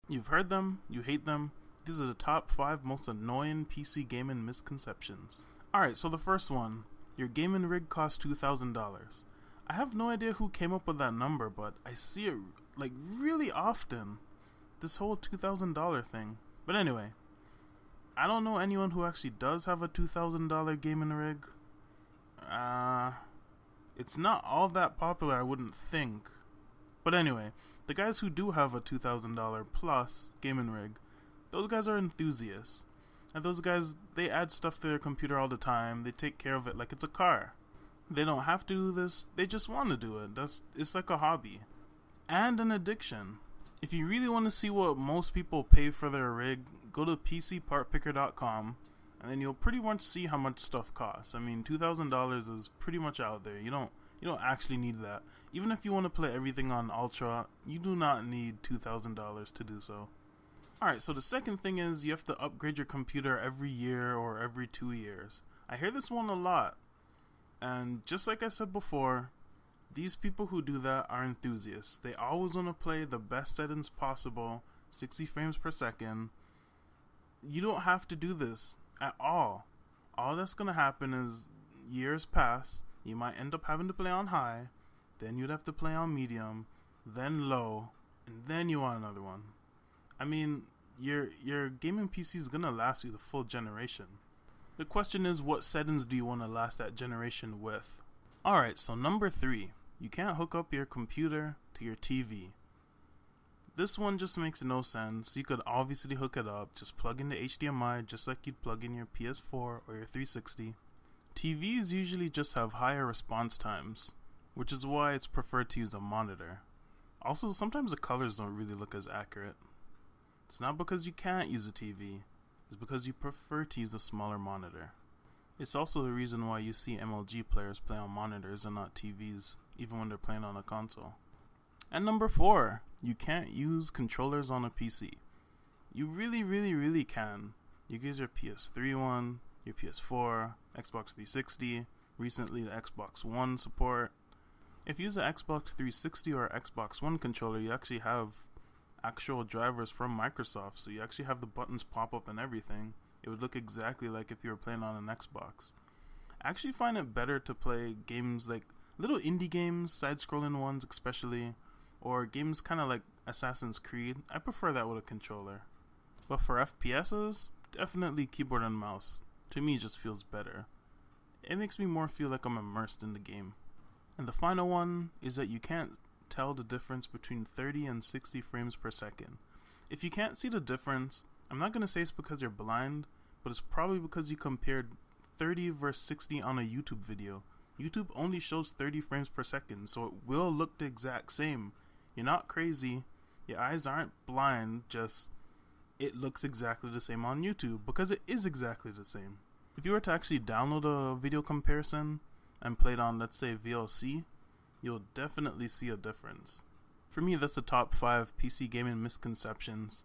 You've heard them, you hate them. These are the top 5 most annoying PC gaming misconceptions. Alright, so the first one, your gaming rig costs $2,000. I have no idea who came up with that number, but I see it like really often. This whole $2,000 thing. But anyway, I don't know anyone who actually does have a $2,000 gaming rig. It's not all that popular, I wouldn't think. But anyway, the guys who do have a $2,000 plus gaming rig, those guys are enthusiasts. And those guys, they add stuff to their computer all the time. They take care of it like it's a car. They don't have to do this, they just want to do it. It's like a hobby. And an addiction. If you really want to see what most people pay for their rig, go to pcpartpicker.com and then you'll pretty much see how much stuff costs. I mean, $2,000 is pretty much out there. You don't actually need that. Even if you want to play everything on Ultra, you do not need $2,000 to do so. Alright, so the second thing is you have to upgrade your computer every year or every 2 years. I hear this one a lot. And just like I said before, these people who do that are enthusiasts. They always want to play the best settings possible, 60 frames per second. You don't have to do this at all. All that's going to happen is years pass, you might end up having to play on high, then you'd have to play on medium, then low, and then you want another one. I mean, your gaming PC is going to last you the full generation. The question is, what settings do you want to last that generation with? Alright, so number 3. You can't hook up your computer to your TV. This one just makes no sense. You could obviously hook it up, just plug in the HDMI just like you'd plug in your PS4 or your 360. TVs usually just have higher response times, which is why it's preferred to use a monitor. Also, sometimes the colors don't really look as accurate. It's not because you can't use a TV, it's because you prefer to use a smaller monitor. It's also the reason why you see MLG players play on monitors and not TVs, even when they're playing on a console. And number 4, you can't use controllers on a PC. You really can. You can use your PS3 one, your PS4, Xbox 360, recently the Xbox One support. If you use the Xbox 360 or Xbox One controller, you actually have actual drivers from Microsoft, so you actually have the buttons pop up and everything. It would look exactly like if you were playing on an Xbox. I actually find it better to play games like little indie games, side-scrolling ones especially, or games kind of like Assassin's Creed. I prefer that with a controller. But for FPSs, definitely keyboard and mouse. To me, it just feels better. It makes me more feel like I'm immersed in the game. And the final one is that you can't tell the difference between 30 and 60 frames per second. If you can't see the difference, I'm not going to say it's because you're blind, but it's probably because you compared 30 versus 60 on a YouTube video. YouTube only shows 30 frames per second, so it will look the exact same. You're not crazy, your eyes aren't blind, just it looks exactly the same on YouTube, because it is exactly the same. If you were to actually download a video comparison and play it on, let's say, VLC, you'll definitely see a difference. For me, that's the top 5 PC gaming misconceptions.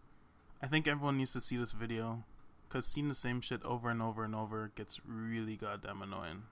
I think everyone needs to see this video, because seeing the same shit over and over and over gets really goddamn annoying.